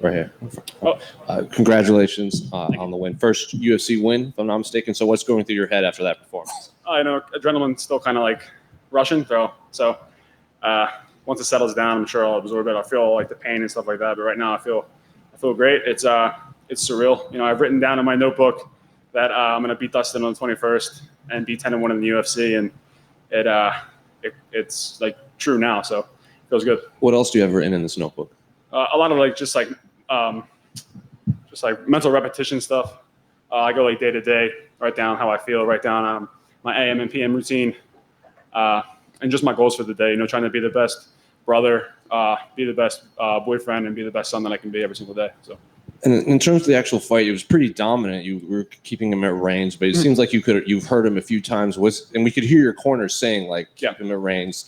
Right here. Oh. Congratulations on the win. First UFC win, if I'm not mistaken. So what's going through your head after that performance? I know adrenaline's still kind of like rushing, though. So once it settles down, I'm sure I'll absorb it. I feel like the pain and stuff like that. But right now, I feel great. It's surreal. You know, I've written down in my notebook that I'm going to beat Dustin on the 21st and be 10-1 in the UFC, and it's like true now. So it feels good. What else do you have written in this notebook? A lot of just mental repetition stuff. I go like day to day, write down how I feel, write down my AM and PM routine, and just my goals for the day. You know, trying to be the best brother, be the best boyfriend, and be the best son that I can be every single day. So. And in terms of the actual fight, it was pretty dominant. You were keeping him at range, but it seems like you've heard him a few times. And we could hear your corners saying keep him at range,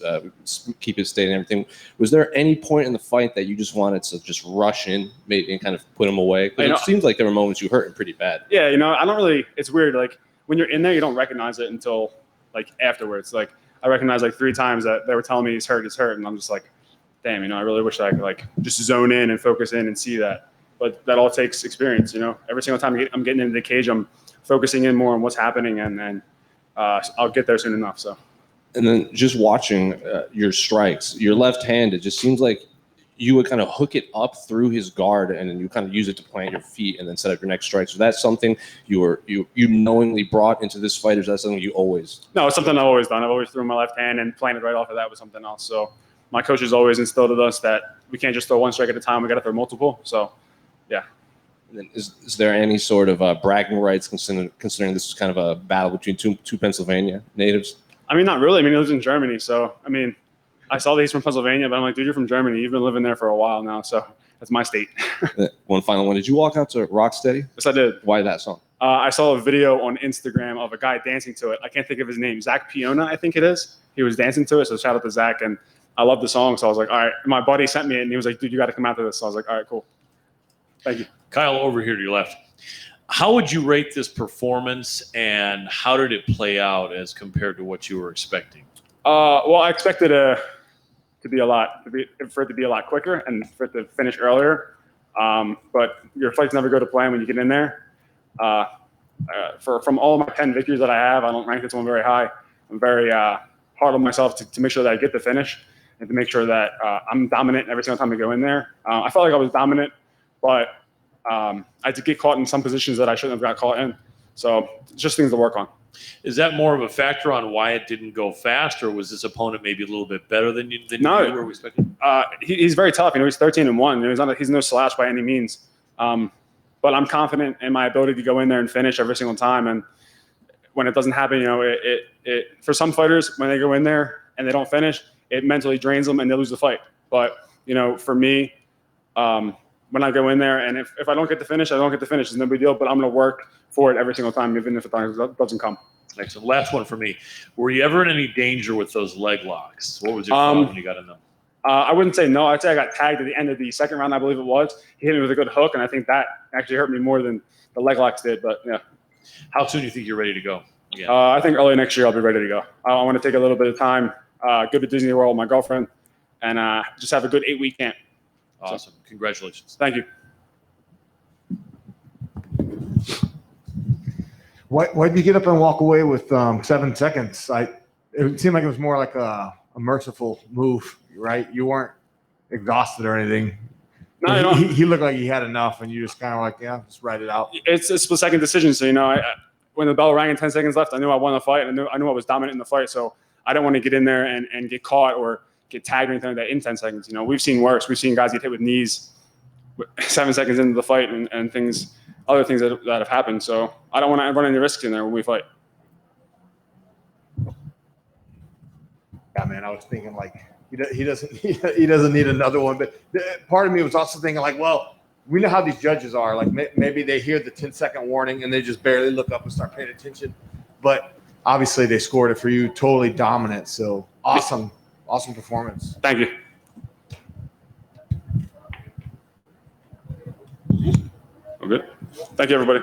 keep his state and everything. Was there any point in the fight that you just wanted to just rush in, maybe, and kind of put him away? Because it seems like there were moments you hurt him pretty bad. Yeah, you know, I don't really. It's weird. Like when you're in there, you don't recognize it until like afterwards. Like I recognized like 3 times that they were telling me he's hurt, and I'm just like, damn, you know, I really wish I could like just zone in and focus in and see that. But that all takes experience, you know. Every single time I'm getting into the cage, I'm focusing in more on what's happening, and I'll get there soon enough. So. And then just watching your strikes, your left hand, it just seems like you would kind of hook it up through his guard, and then you kind of use it to plant your feet and then set up your next strike. So that's something you knowingly brought into this fight, or is that something you always? No, it's something I've always done. I've always threw my left hand and planted right off of that with something else. So my coaches always instilled in us that we can't just throw one strike at a time. We got to throw multiple. So. Yeah. And then is there any sort of bragging rights considering this is kind of a battle between two Pennsylvania natives? I mean, not really. I mean, he lives in Germany. So, I mean, I saw that he's from Pennsylvania, but I'm like, dude, you're from Germany. You've been living there for a while now. So that's my state. One final one. Did you walk out to Rocksteady? Yes, I did. Why that song? I saw a video on Instagram of a guy dancing to it. I can't think of his name. Zach Piona, I think it is. He was dancing to it. So shout out to Zach. And I love the song. So I was like, all right. My buddy sent me it, and he was like, dude, you got to come out to this. So I was like, all right, cool. Thank you. Kyle, over here to your left. How would you rate this performance, and how did it play out as compared to what you were expecting? Well, I expected for it to be a lot quicker and for it to finish earlier. But your fights never go to plan when you get in there. From all of my 10 victories that I have, I don't rank this one very high. I'm very hard on myself to make sure that I get the finish and to make sure that I'm dominant every single time I go in there. I felt like I was dominant, but I did get caught in some positions that I shouldn't have got caught in. So just things to work on. Is that more of a factor on why it didn't go fast, or was this opponent maybe a little bit better than you were expecting? He's very tough. You know, he's 13-1. You know, he's no slouch by any means. But I'm confident in my ability to go in there and finish every single time. And when it doesn't happen, you know, it for some fighters, when they go in there and they don't finish, it mentally drains them and they lose the fight. But, you know, for me, when I go in there and if I don't get the finish, I don't get the finish. It's no big deal, but I'm going to work for it every single time, even if it doesn't come. Excellent. Last one for me. Were you ever in any danger with those leg locks? What was your thought when you got in them? I wouldn't say no. I'd say I got tagged at the end of the second round, I believe it was. He hit me with a good hook, and I think that actually hurt me more than the leg locks did. But, yeah. How soon do you think you're ready to go? Yeah. I think early next year I'll be ready to go. I want to take a little bit of time, go to Disney World with my girlfriend, and just have a good 8-week camp. Awesome. So, congratulations. Thank you. Why did you get up and walk away with 7 seconds? It seemed like it was more like a merciful move, right? You weren't exhausted or anything. No, he looked like he had enough, and you just kind of like, yeah, just write it out. It's a split-second decision. So, you know, when the bell rang and 10 seconds left, I knew I won the fight. I knew I was dominant in the fight. So I didn't want to get in there and get caught or get tagged or anything like that in 10 seconds. You know, we've seen worse. We've seen guys get hit with knees 7 seconds into the fight and other things that have happened. So I don't want to run any risks in there when we fight. Yeah, man, I was thinking like he doesn't need another one. But part of me was also thinking like, well, we know how these judges are. Like maybe they hear the 10-second warning and they just barely look up and start paying attention. But obviously they scored it for you, totally dominant. So awesome performance. Thank you. All good. Thank you, everybody.